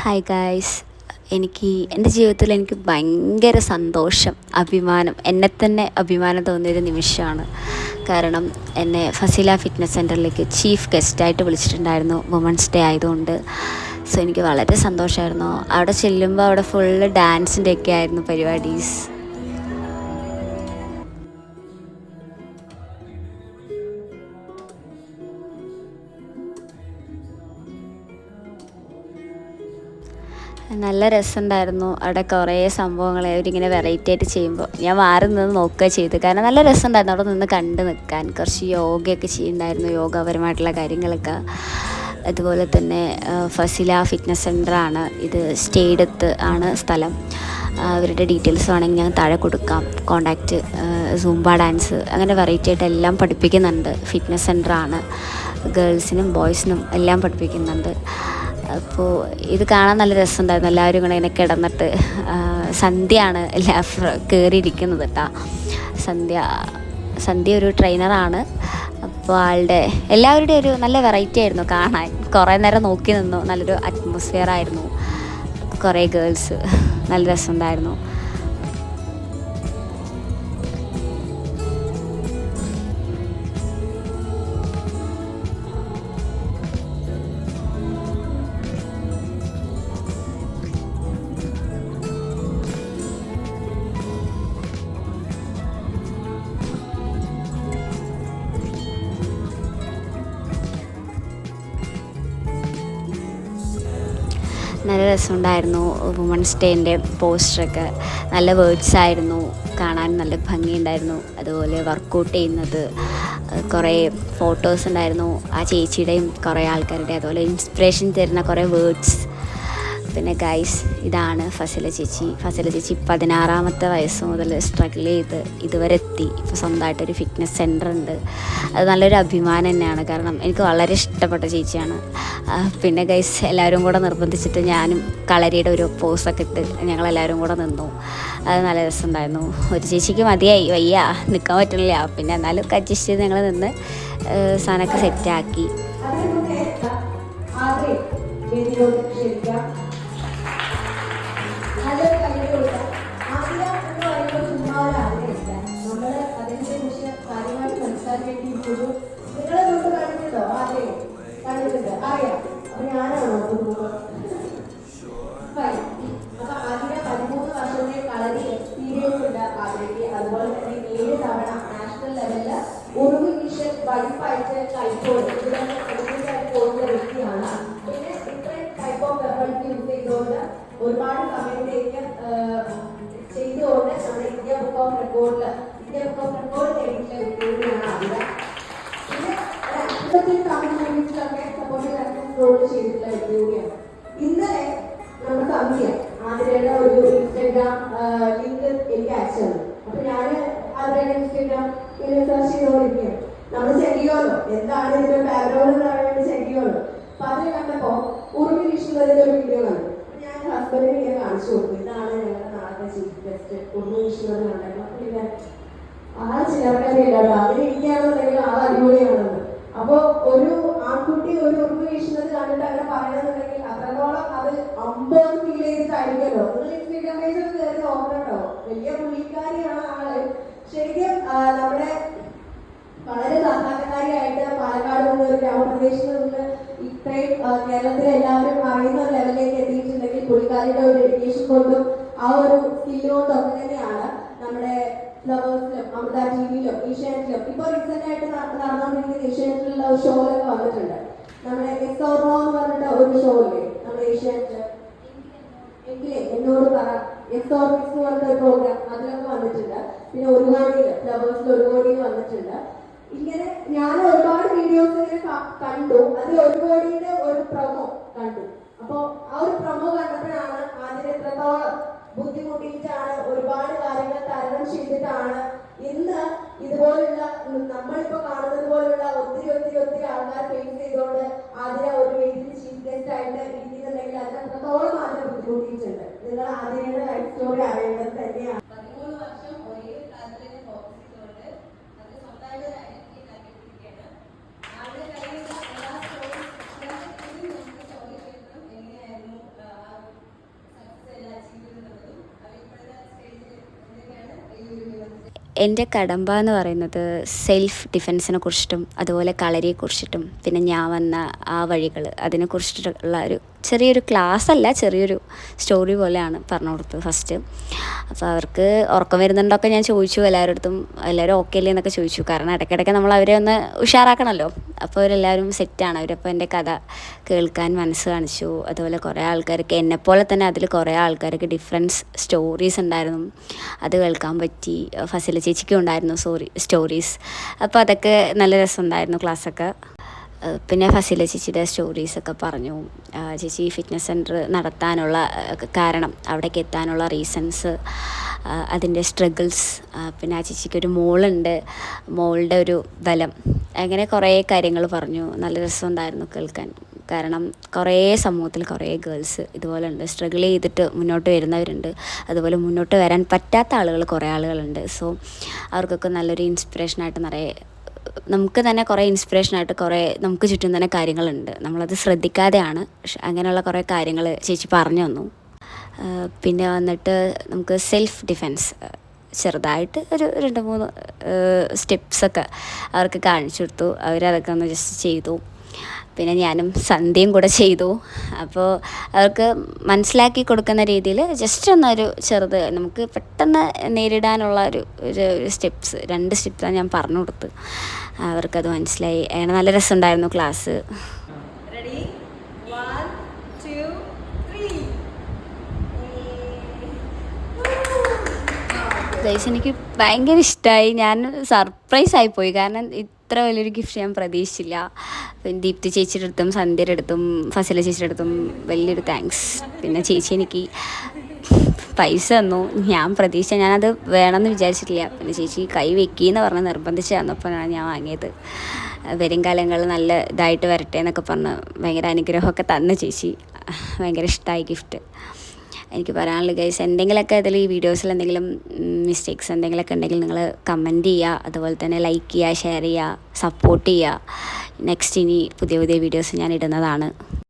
Hi guys. എൻ്റെ ജീവിതത്തിൽ എനിക്ക് ഭയങ്കര സന്തോഷം, അഭിമാനം, എന്നെ തന്നെ അഭിമാനം തോന്നിയൊരു നിമിഷമാണ്. കാരണം എന്നെ ഫസീല ഫിറ്റ്നസ് സെൻറ്ററിലേക്ക് ചീഫ് ഗസ്റ്റായിട്ട് വിളിച്ചിട്ടുണ്ടായിരുന്നു, വുമൺസ് ഡേ ആയതുകൊണ്ട്. സോ എനിക്ക് വളരെ സന്തോഷമായിരുന്നു. അവിടെ ചെല്ലുമ്പോൾ അവിടെ ഫുള്ള് ഡാൻസിൻ്റെ ഒക്കെ ആയിരുന്നു പരിപാടീസ്. നല്ല രസമുണ്ടായിരുന്നു. അവിടെ കുറേ സംഭവങ്ങൾ അവരിങ്ങനെ വെറൈറ്റി ആയിട്ട് ചെയ്യുമ്പോൾ ഞാൻ മാറി നിന്ന് നോക്കുക ചെയ്തു. കാരണം നല്ല രസമുണ്ടായിരുന്നു അവിടെ നിന്ന് കണ്ട് നിൽക്കാൻ. കുറച്ച് യോഗയൊക്കെ ചെയ്യുന്നുണ്ടായിരുന്നു, യോഗപരമായിട്ടുള്ള കാര്യങ്ങളൊക്കെ. അതുപോലെ തന്നെ ഫസില ഫിറ്റ്നസ് സെൻ്ററാണ് ഇത്, സ്റ്റേഡത്ത് ആണ് സ്ഥലം. അവരുടെ ഡീറ്റെയിൽസ് വേണമെങ്കിൽ ഞാൻ താഴെ കൊടുക്കാം, കോണ്ടാക്റ്റ്. സൂംബ ഡാൻസ് അങ്ങനെ വെറൈറ്റി ആയിട്ട് എല്ലാം പഠിപ്പിക്കുന്നുണ്ട്. ഫിറ്റ്നസ് സെൻ്ററാണ്, ഗേൾസിനും ബോയ്സിനും എല്ലാം പഠിപ്പിക്കുന്നുണ്ട്. അപ്പോൾ ഇത് കാണാൻ നല്ല രസമുണ്ടായിരുന്നു. എല്ലാവരും ഇങ്ങനെ കിടന്നിട്ട്, സന്ധ്യയാണ് കയറിയിരിക്കുന്നത് കേട്ടോ. സന്ധ്യ ഒരു ട്രെയിനറാണ്. അപ്പോൾ എല്ലാവരുടെയും ഒരു നല്ല വെറൈറ്റി ആയിരുന്നു കാണാൻ. കുറേ നേരം നോക്കി നിന്നു. നല്ലൊരു അറ്റ്മോസ്ഫിയർ ആയിരുന്നു. കുറേ ഗേൾസ്, നല്ല രസമുണ്ടായിരുന്നു. നല്ല രസമുണ്ടായിരുന്നു. വുമൺസ് ഡേൻ്റെ പോസ്റ്ററൊക്കെ നല്ല വേർഡ്സായിരുന്നു, കാണാൻ നല്ല ഭംഗിയുണ്ടായിരുന്നു. അതുപോലെ വർക്കൗട്ട് ചെയ്യുന്നത്, കുറേ ഫോട്ടോസ് ഉണ്ടായിരുന്നു ആ ചേച്ചിയുടെയും കുറേ ആൾക്കാരുടെ. അതുപോലെ ഇൻസ്പിറേഷൻ തരുന്ന കുറേ വേർഡ്സ്. പിന്നെ ഗൈസ്, ഇതാണ് ഫസല ചേച്ചി. 16ാമത്തെ വയസ്സ് മുതൽ സ്ട്രഗിൾ ചെയ്ത് ഇതുവരെ എത്തി. ഇപ്പോൾ സ്വന്തമായിട്ടൊരു ഫിറ്റ്നസ് സെൻ്റർ ഉണ്ട്. അത് നല്ലൊരു അഭിമാനം തന്നെയാണ്. കാരണം എനിക്ക് വളരെ ഇഷ്ടപ്പെട്ട ചേച്ചിയാണ്. പിന്നെ ഗൈസ്, എല്ലാവരും കൂടെ നിർബന്ധിച്ചിട്ട് ഞാനും കളരിയുടെ ഒരു പോസൊക്കെ ഇട്ട് ഞങ്ങളെല്ലാവരും കൂടെ നിന്നു. അത് നല്ല രസമുണ്ടായിരുന്നു. ഒരു ചേച്ചിക്ക് മതിയായി, വയ്യ, നിൽക്കാൻ പറ്റുന്നില്ല. പിന്നെ എന്നാലും അഡ്ജസ്റ്റ് ചെയ്ത് ഞങ്ങൾ നിന്ന് സാധനമൊക്കെ സെറ്റാക്കി. ഒരുപാട് സമയത്തേക്ക് ചെയ്തുകൊണ്ട് നമ്മുടെ ഇന്ത്യ ബുക്ക് ഓഫ് റെക്കോർഡ് നേടിയിട്ടുള്ള വ്യക്തിയാണ് ആതിര. പിന്നെ കമ്മ്യൂണിറ്റിയിലൊക്കെ സപ്പോർട്ട് ചെയ്തിട്ടുള്ള വ്യക്തി കൂടിയാണ്. ഇന്നലെ നമ്മുടെ സന്ധ്യ ആതിരയുടെ ഒരു ഇൻസ്റ്റഗ്രാം ലിങ്ക് എനിക്ക് അയച്ചു തന്നു. അപ്പൊ ഞാൻ ആതിരയുടെ ഇൻസ്റ്റഗ്രാം ഇങ്ങനെ സെർച്ച് ചെയ്തുകൊണ്ടിരിക്കുകയാണ്. നമ്മൾ ചെയ്യുമല്ലോ, എന്താണ് ഇതിന്റെ ബാക്ക്ഗ്രൗണ്ട് എന്ന് പറയാൻ വേണ്ടി ചെയ്യുമല്ലോ. അപ്പൊ അതിൽ കണ്ടപ്പോ ഉറുമി വീശുന്നതിന്റെ ഒരു വീഡിയോ കണ്ടു. ഹസ്ബൻഡിന് ഇങ്ങനെ കാണിച്ചു കൊടുത്തു, ഇതാണ് ഞങ്ങളുടെ നാളത്തെ ചീഫ് ഗസ്റ്റ് ഉറുമി വീശുന്നത് കണ്ടപ്പോൾ പിന്നെ ആൾ ചിലർക്കാരില്ലാട്ടോ, അങ്ങനെ ഇരിക്കുകയാണെന്നുണ്ടെങ്കിൽ ആൾ അടിപൊളിയാണെന്ന്. അപ്പൊ ഒരു ആൺകുട്ടി ഒരു ഉറുമി വീശുന്നത് കണ്ടിട്ട് അങ്ങനെ പറയണമെന്നുണ്ടെങ്കിൽ അത്രത്തോളം അത് അമ്പത് ഫീൽ ചെയ്തിട്ടായിരിക്കുമല്ലോ. നിങ്ങൾ ഇൻസ്റ്റഗ്രാം പേജൊക്കെ കയറി നോക്കണട്ടോ, വലിയ പുള്ളിക്കാരിയാണ് ആള്. ശരിക്കും നമ്മുടെ വളരെ സാധാരണക്കാരിയായിട്ട് പാലക്കാട് നിന്ന് ഒരു ഗ്രാമപ്രദേശത്ത് നിന്ന് ഇത്രയും കേരളത്തിലെ എല്ലാവരും അറിയുന്ന ഒരു ലെവലിലേക്ക് എത്തിയിട്ടുണ്ടെങ്കിൽ പുള്ളിക്കാരിയുടെ ഒരു ഡെഡിക്കേഷൻ കൊണ്ടും ആ ഒരു സ്കില്ല് കൊണ്ടും ഒക്കെ തന്നെയാണ് നമ്മുടെ ഫ്ലവേഴ്സിലും അമൃത ടിവിയിലും ഏഷ്യാനെറ്റിലും ഇപ്പൊ റീസെന്റ് ആയിട്ട് നടന്നുകൊണ്ടിരിക്കുന്ന ഏഷ്യാനെറ്റിലുള്ള ഒരു ഷോയിലൊക്കെ വന്നിട്ടുണ്ട്. നമ്മുടെ എസ് ഓർ നോ എന്ന് പറഞ്ഞിട്ട് ഒരു ഷോ ഇല്ലേ നമ്മുടെ ഏഷ്യാനെറ്റില്, എങ്കിലേ എന്നോട് പറ, എസ് ഓർ മിക്സ് എന്ന് പറഞ്ഞിട്ട് ഒരു പ്രോഗ്രാം, അതിലൊക്കെ വന്നിട്ടുണ്ട്. പിന്നെ ഒരു കോടിയിൽ ഫ്ലവേഴ്സിൽ ഒരു കോടിയിൽ വന്നിട്ടുണ്ട്. ഇങ്ങനെ ഞാൻ ഒരുപാട് വീഡിയോസ് ഇങ്ങനെ കണ്ടു. അതിൽ ഒരു കോടിയുടെ ഒരു പ്രൊമോ കണ്ടു. അപ്പൊ ആ ഒരു പ്രൊമോ കണ്ടപ്പോഴാണ് അതിന് എത്രത്തോളം ബുദ്ധിമുട്ടിയിട്ടാണ്, ഒരുപാട് കാര്യങ്ങൾ തരണം ചെയ്തിട്ടാണ് ഇന്ന് ഇതുപോലുള്ള നമ്മളിപ്പോ കാണുന്നത് പോലുള്ള ഒത്തിരി ആൾക്കാർ ഫേസ് ചെയ്തുകൊണ്ട് അതിനെ ഒരു വേദിയിൽ ചീഫ് ഗസ്റ്റ് ആയിട്ട് ഇരിക്കുന്നുണ്ടെങ്കിൽ അതിന് എത്രത്തോളം അതിനെ ബുദ്ധിമുട്ടിയിട്ടുണ്ട്. നിങ്ങൾ ആദ്യയുടെ ലൈഫ് സ്റ്റോറി അറിയേണ്ടത് തന്നെയാണ്. 13 വർഷം ഒരേ കാര്യത്തിലേക്ക് ഫോക്കസ് ചെയ്തുകൊണ്ട് അത് സ്വന്തമായിട്ട് ഐഡന്റിറ്റി ഉണ്ടാക്കിയിരിക്കുകയാണ്. ആളുടെ കയ്യിലുള്ള എല്ലാ സ്റ്റോറി എങ്ങനെയായിരുന്നു എൻ്റെ കടമ്പ എന്ന് പറയുന്നത് സെൽഫ് ഡിഫെൻസിനെ കുറിച്ചിട്ടും അതുപോലെ കളരിയെക്കുറിച്ചിട്ടും പിന്നെ ഞാൻ വന്ന ആ വഴികൾ അതിനെക്കുറിച്ചിട്ടുള്ള ഒരു ചെറിയൊരു ക്ലാസ് അല്ല, ചെറിയൊരു സ്റ്റോറി പോലെയാണ് പറഞ്ഞു കൊടുത്തത് ഫസ്റ്റ്. അപ്പോൾ അവർക്ക് ഉറക്കം വരുന്നുണ്ടൊക്കെ ഞാൻ ചോദിച്ചു എല്ലാവരുടെ അടുത്തും. എല്ലാവരും ഓക്കെ അല്ലേ എന്നൊക്കെ ചോദിച്ചു. കാരണം ഇടയ്ക്കിടയ്ക്ക് നമ്മൾ അവരെ ഒന്ന് ഉഷാറാക്കണമല്ലോ. അപ്പോൾ അവരെല്ലാവരും സെറ്റാണ്. അവരപ്പോൾ എൻ്റെ കഥ കേൾക്കാൻ മനസ്സ് കാണിച്ചു. അതുപോലെ കുറേ ആൾക്കാർക്ക് എന്നെപ്പോലെ തന്നെ അതിൽ കുറേ ആൾക്കാർക്ക് ഡിഫറൻസ് സ്റ്റോറീസ് ഉണ്ടായിരുന്നു, അത് കേൾക്കാൻ പറ്റി. ഫസില ചേച്ചിക്കും ഉണ്ടായിരുന്നു സ്റ്റോറീസ്. അപ്പോൾ അതൊക്കെ നല്ല രസമുണ്ടായിരുന്നു ക്ലാസ്സൊക്കെ. പിന്നെ ഫസില ചേച്ചിയുടെ സ്റ്റോറീസൊക്കെ പറഞ്ഞു. ചേച്ചി ഫിറ്റ്നസ് സെൻറ്റർ നടത്താനുള്ള കാരണം, അവിടേക്ക് എത്താനുള്ള റീസൺസ്, അതിൻ്റെ സ്ട്രഗിൾസ്, പിന്നെ ആ ചേച്ചിക്കൊരു മോളുണ്ട്, മോളുടെ ഒരു ബലം, അങ്ങനെ കുറേ കാര്യങ്ങൾ പറഞ്ഞു. നല്ല രസമുണ്ടായിരുന്നു കേൾക്കാൻ. കാരണം കുറേ സമൂഹത്തിൽ കുറേ ഗേൾസ് ഇതുപോലെ ഉണ്ട്, സ്ട്രഗിൾ ചെയ്തിട്ട് മുന്നോട്ട് വരുന്നവരുണ്ട്. അതുപോലെ മുന്നോട്ട് വരാൻ പറ്റാത്ത ആളുകൾ കുറേ ആളുകളുണ്ട്. സോ അവർക്കൊക്കെ നല്ലൊരു ഇൻസ്പിറേഷനായിട്ട് നമുക്ക് തന്നെ കുറേ ഇൻസ്പിറേഷനായിട്ട് കുറേ നമുക്ക് ചുറ്റും തന്നെ കാര്യങ്ങളുണ്ട്. നമ്മളത് ശ്രദ്ധിക്കാതെയാണ്. പക്ഷെ അങ്ങനെയുള്ള കുറേ കാര്യങ്ങൾ ചേച്ചി പറഞ്ഞു തന്നു. പിന്നെ വന്നിട്ട് നമുക്ക് സെൽഫ് ഡിഫെൻസ് ചെറുതായിട്ട് ഒരു 2-3 സ്റ്റെപ്സൊക്കെ അവർക്ക് കാണിച്ചു കൊടുത്തു. അവരതൊക്കെ ഒന്ന് ജസ്റ്റ് ചെയ്തു. പിന്നെ ഞാനും സന്ധ്യയും കൂടെ ചെയ്തു. അപ്പോൾ അവർക്ക് മനസ്സിലാക്കി കൊടുക്കുന്ന രീതിയിൽ ജസ്റ്റ് ഒന്നൊരു ചെറുത് നമുക്ക് പെട്ടെന്ന് നേരിടാനുള്ള ഒരു 2 സ്റ്റെപ്സാണ് ഞാൻ പറഞ്ഞു കൊടുത്ത്. അവർക്കത് മനസ്സിലായി. അങ്ങനെ നല്ല രസമുണ്ടായിരുന്നു ക്ലാസ്. Ready? 1, 2, 3. ഗൈസ്, എനിക്ക് ഭയങ്കര ഇഷ്ടമായി. ഞാൻ സർപ്രൈസ് ആയിപ്പോയി. കാരണം ഇത്ര വലിയൊരു ഗിഫ്റ്റ് ഞാൻ പ്രതീക്ഷിച്ചില്ല. പിന്നെ ദീപ്തി ചേച്ചിയുടെ അടുത്തും സന്ധ്യയുടെ അടുത്തും ഫസില ചേച്ചിയുടെ അടുത്തും വലിയൊരു താങ്ക്സ്. പിന്നെ ചേച്ചി എനിക്ക് പൈസ തന്നു. ഞാനത് വേണമെന്ന് വിചാരിച്ചിട്ടില്ല. പിന്നെ ചേച്ചി കൈ വെക്കിയെന്ന് പറഞ്ഞ് നിർബന്ധിച്ച് തന്നപ്പോഴാണ് ഞാൻ വാങ്ങിയത്. വരും കാലങ്ങളിൽ നല്ല ഇതായിട്ട് വരട്ടെ എന്നൊക്കെ പറഞ്ഞ് ഭയങ്കര അനുഗ്രഹമൊക്കെ തന്നു ചേച്ചി. ഭയങ്കര ഇഷ്ടമായി ഗിഫ്റ്റ്. എനിക്ക് പറയാനുള്ളത് ഗൈസ്, എന്തെങ്കിലുമൊക്കെ അതിൽ ഈ വീഡിയോസിൽ എന്തെങ്കിലും മിസ്റ്റേക്സ് എന്തെങ്കിലുമൊക്കെ ഉണ്ടെങ്കിൽ നിങ്ങൾ കമൻറ്റ് ചെയ്യുക. അതുപോലെ തന്നെ ലൈക്ക് ചെയ്യുക, ഷെയർ ചെയ്യുക, സപ്പോർട്ട് ചെയ്യുക. നെക്സ്റ്റ് ഇനി പുതിയ വീഡിയോസ് ഞാൻ ഇടുന്നതാണ്.